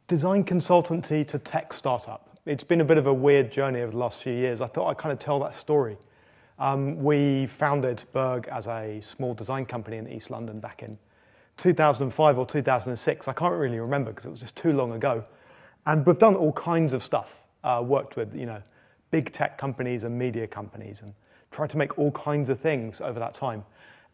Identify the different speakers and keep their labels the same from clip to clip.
Speaker 1: Design consultancy to tech startup. It's been a bit of a weird journey over the last few years. I thought I'd kind of tell that story. We founded Berg as a small design company in East London back in 2005 or 2006. I can't really remember because it was just too long ago. And we've done all kinds of stuff. Worked with, big tech companies and media companies and tried to make all kinds of things over that time.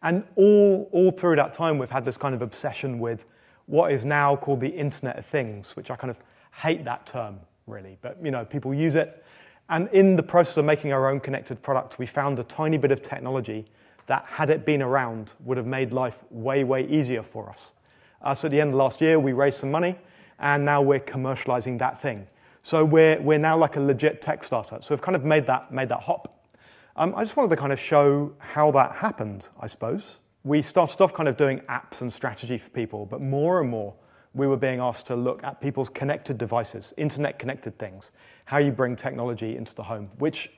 Speaker 1: And all through that time, we've had this kind of obsession with what is now called the Internet of Things, which I kind of hate that term, really. But, people use it. And in the process of making our own connected product, we found a tiny bit of technology that, had it been around, would have made life way, way easier for us. So at the end of last year, we raised some money, and now we're commercializing that thing. So we're now like a legit tech startup. So we've kind of made that hop. I just wanted to kind of show how that happened, I suppose. We started off kind of doing apps and strategy for people, but more and more we were being asked to look at people's connected devices, internet-connected things, how you bring technology into the home, which,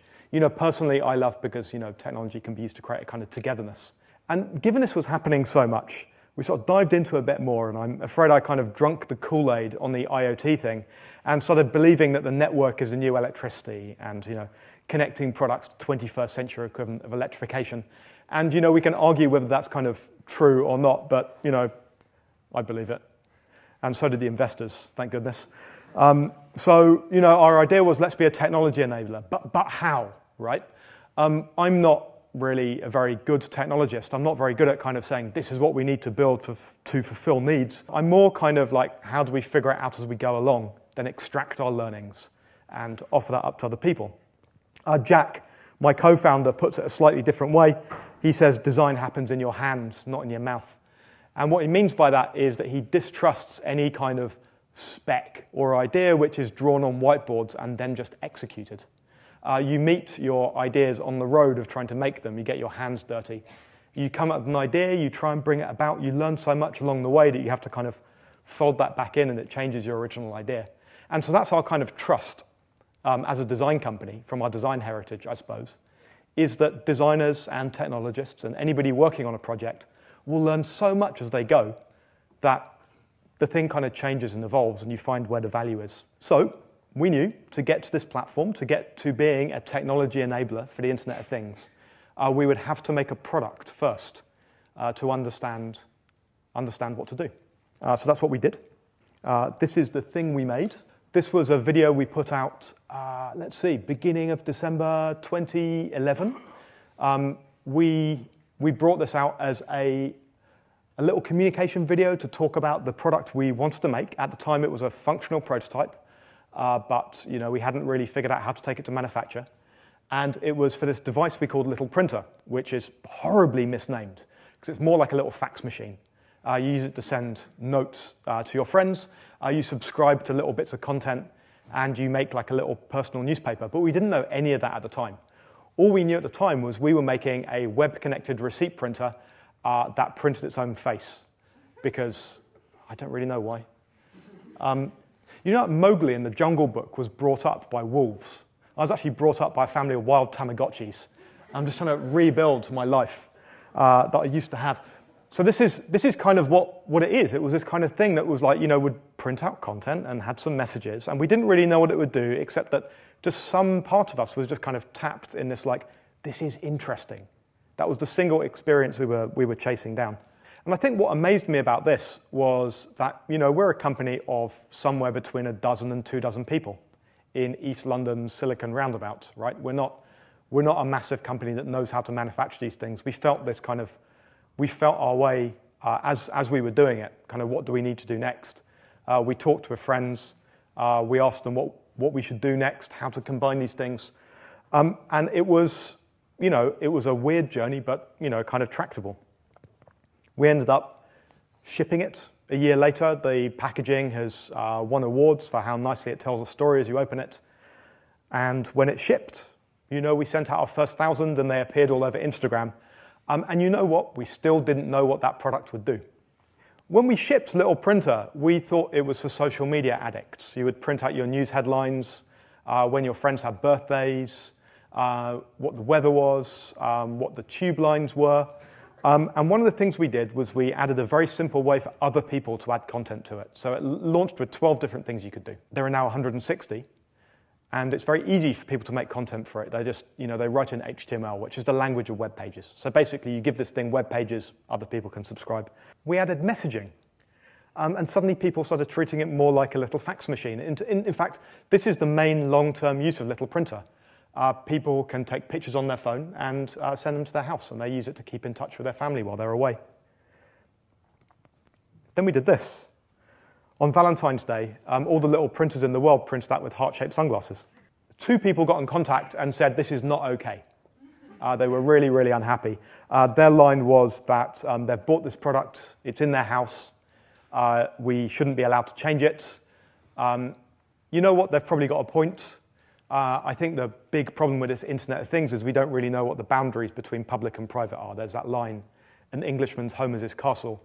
Speaker 1: personally I love because, technology can be used to create a kind of togetherness. And given this was happening so much, we sort of dived into it a bit more, and I'm afraid I kind of drunk the Kool-Aid on the IoT thing and started believing that the network is the new electricity and, connecting products to 21st century equivalent of electrification. And, we can argue whether that's kind of true or not, but, I believe it. And so did the investors, thank goodness. So, our idea was let's be a technology enabler, but how, right? I'm not really a very good technologist. I'm not very good at kind of saying this is what we need to build to fulfill needs. I'm more kind of like how do we figure it out as we go along, then extract our learnings and offer that up to other people. Jack, my co-founder, puts it a slightly different way. He says design happens in your hands, not in your mouth. And what he means by that is that he distrusts any kind of spec or idea which is drawn on whiteboards and then just executed. You meet your ideas on the road of trying to make them. You get your hands dirty. You come up with an idea, you try and bring it about. You learn so much along the way that you have to kind of fold that back in and it changes your original idea. And so that's our kind of trust as a design company from our design heritage, I suppose, is that designers and technologists and anybody working on a project will learn so much as they go that the thing kind of changes and evolves and you find where the value is. So we knew to get to this platform, to get to being a technology enabler for the Internet of Things, we would have to make a product first to understand what to do. So that's what we did. This is the thing we made. This was a video we put out, beginning of December 2011. We brought this out as a little communication video to talk about the product we wanted to make. At the time, it was a functional prototype, but we hadn't really figured out how to take it to manufacture. And it was for this device we called Little Printer, which is horribly misnamed, because it's more like a little fax machine. You use it to send notes to your friends. You subscribe to little bits of content, and you make like a little personal newspaper. But we didn't know any of that at the time. All we knew at the time was we were making a web-connected receipt printer that printed its own face, because I don't really know why. Mowgli in the Jungle Book was brought up by wolves. I was actually brought up by a family of wild Tamagotchis. I'm just trying to rebuild my life that I used to have. So this is kind of what it is. It was this kind of thing that was like, would print out content and had some messages. And we didn't really know what it would do, except that just some part of us was just kind of tapped in this like, this is interesting. That was the single experience we were chasing down. And I think what amazed me about this was that, we're a company of somewhere between a dozen and 24 people in East London's Silicon Roundabout, right? We're not a massive company that knows how to manufacture these things. We felt our way as we were doing it, kind of what do we need to do next? We talked with friends. We asked them what we should do next, how to combine these things. And it was a weird journey, but, kind of tractable. We ended up shipping it. A year later, the packaging has won awards for how nicely it tells a story as you open it. And when it shipped, we sent out our first 1,000 and they appeared all over Instagram. And you know what? We still didn't know what that product would do. When we shipped Little Printer, we thought it was for social media addicts. You would print out your news headlines when your friends had birthdays, what the weather was, what the tube lines were. And one of the things we did was we added a very simple way for other people to add content to it. So it launched with 12 different things you could do. There are now 160, and it's very easy for people to make content for it. They just, they write in HTML, which is the language of web pages. So basically, you give this thing web pages, other people can subscribe. We added messaging. And suddenly people started treating it more like a little fax machine. In fact, this is the main long-term use of Little Printer. People can take pictures on their phone and send them to their house, and they use it to keep in touch with their family while they're away. Then we did this. On Valentine's Day, all the little printers in the world printed that with heart-shaped sunglasses. 2 people got in contact and said, this is not okay. They were really, really unhappy. Their line was that they've bought this product, it's in their house, we shouldn't be allowed to change it. You know what, they've probably got a point. I think the big problem with this Internet of Things is we don't really know what the boundaries between public and private are. There's that line, an Englishman's home is his castle.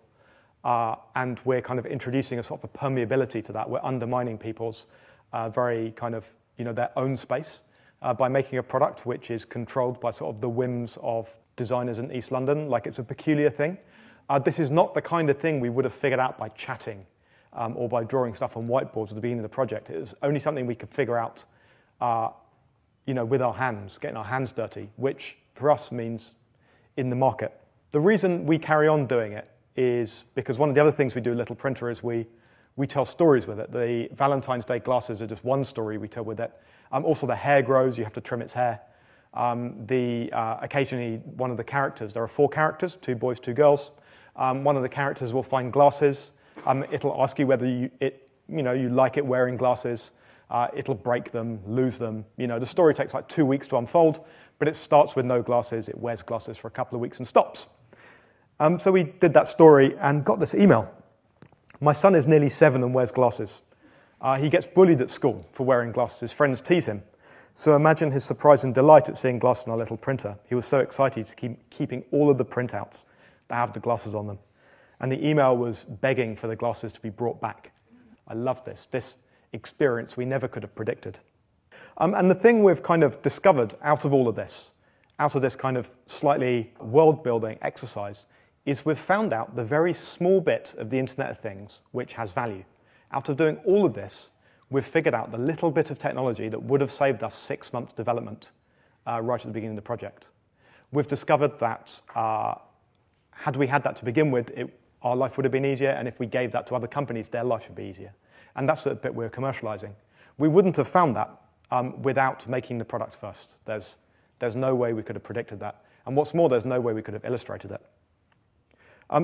Speaker 1: And we're kind of introducing a sort of a permeability to that. We're undermining people's very kind of, their own space by making a product which is controlled by sort of the whims of designers in East London, like it's a peculiar thing. This is not the kind of thing we would have figured out by chatting or by drawing stuff on whiteboards at the beginning of the project. It was only something we could figure out with our hands, getting our hands dirty, which for us means in the market. The reason we carry on doing it is because one of the other things we do with Little Printer is we tell stories with it. The Valentine's Day glasses are just one story we tell with it. Also, the hair grows, you have to trim its hair. Occasionally, one of the characters, there are 4 characters, 2 boys, 2 girls. One of the characters will find glasses. It'll ask you whether you like it wearing glasses. It'll break them, lose them. The story takes like 2 weeks to unfold, but it starts with no glasses. It wears glasses for a couple of weeks and stops. So we did that story and got this email. My son is nearly 7 and wears glasses. He gets bullied at school for wearing glasses. His friends tease him. So imagine his surprise and delight at seeing glasses on our Little Printer. He was so excited to keep keeping all of the printouts that have the glasses on them. And the email was begging for the glasses to be brought back. I love this experience we never could have predicted. And the thing we've kind of discovered out of all of this, out of this kind of slightly world-building exercise, is we've found out the very small bit of the Internet of Things which has value. Out of doing all of this, we've figured out the little bit of technology that would have saved us 6 months development right at the beginning of the project. We've discovered that had we had that to begin with, our life would have been easier, and if we gave that to other companies, their life would be easier. And that's the bit we're commercializing. We wouldn't have found that without making the product first. There's no way we could have predicted that. And what's more, there's no way we could have illustrated it.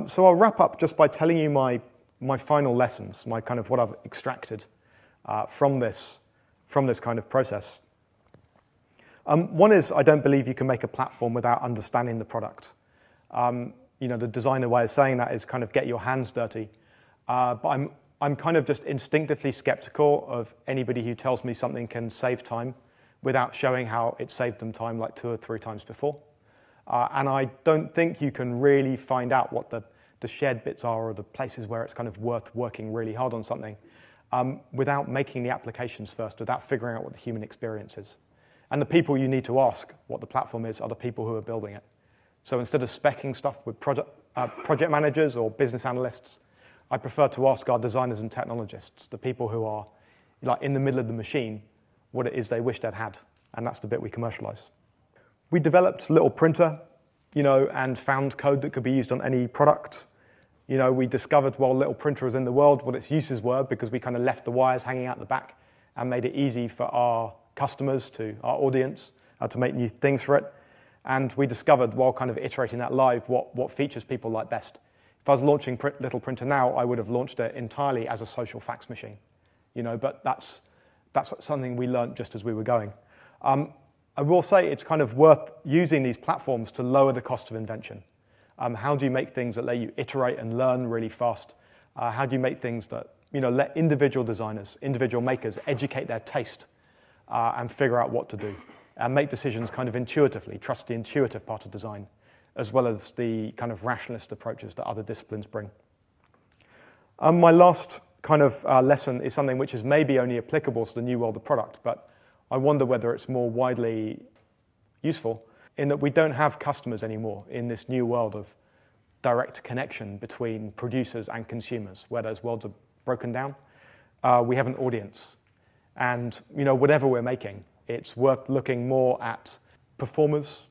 Speaker 1: So I'll wrap up just by telling you my final lessons, my kind of what I've extracted from this kind of process. One is I don't believe you can make a platform without understanding the product. The designer way of saying that is kind of get your hands dirty. But I'm kind of just instinctively skeptical of anybody who tells me something can save time without showing how it saved them time like 2 or 3 times before. And I don't think you can really find out what the shared bits are or the places where it's kind of worth working really hard on something without making the applications first, without figuring out what the human experience is. And the people you need to ask what the platform is are the people who are building it. So instead of speccing stuff with project managers or business analysts, I prefer to ask our designers and technologists, the people who are like in the middle of the machine, what it is they wish they'd had. And that's the bit we commercialize. We developed Little Printer, and found code that could be used on any product. We discovered while Little Printer was in the world what its uses were because we kind of left the wires hanging out the back and made it easy for our customers, our audience, to make new things for it. And we discovered while kind of iterating that live what features people like best. If I was launching Little Printer now, I would have launched it entirely as a social fax machine. But that's something we learned just as we were going. I will say it's kind of worth using these platforms to lower the cost of invention. How do you make things that let you iterate and learn really fast? How do you make things that let individual designers, individual makers educate their taste and figure out what to do and make decisions kind of intuitively, trust the intuitive part of design, as well as the kind of rationalist approaches that other disciplines bring. My last kind of lesson is something which is maybe only applicable to the new world of product, but I wonder whether it's more widely useful in that we don't have customers anymore in this new world of direct connection between producers and consumers, where those worlds are broken down. We have an audience. And whatever we're making, it's worth looking more at performers,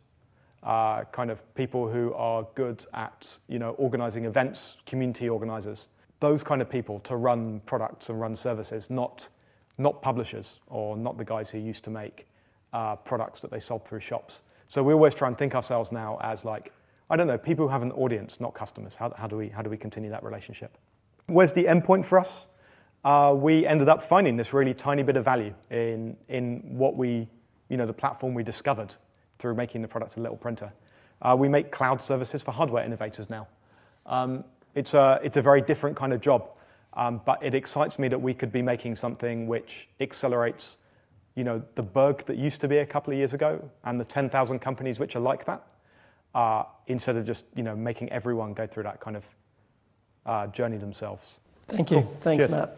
Speaker 1: kind of people who are good at organizing events, community organizers, those kind of people to run products and run services, not publishers or not the guys who used to make products that they sold through shops. So we always try and think ourselves now as like, I don't know, people who have an audience, not customers. How do we continue that relationship? Where's the endpoint for us? We ended up finding this really tiny bit of value in what the platform we discovered through making the product a little printer. We make cloud services for hardware innovators now. It's a very different kind of job, but it excites me that we could be making something which accelerates, the Berg that used to be a couple of years ago, and the 10,000 companies which are like that, instead of just making everyone go through that kind of journey themselves.
Speaker 2: Thank you.
Speaker 1: Cool.
Speaker 2: Thanks,
Speaker 1: Cheers.
Speaker 2: Matt.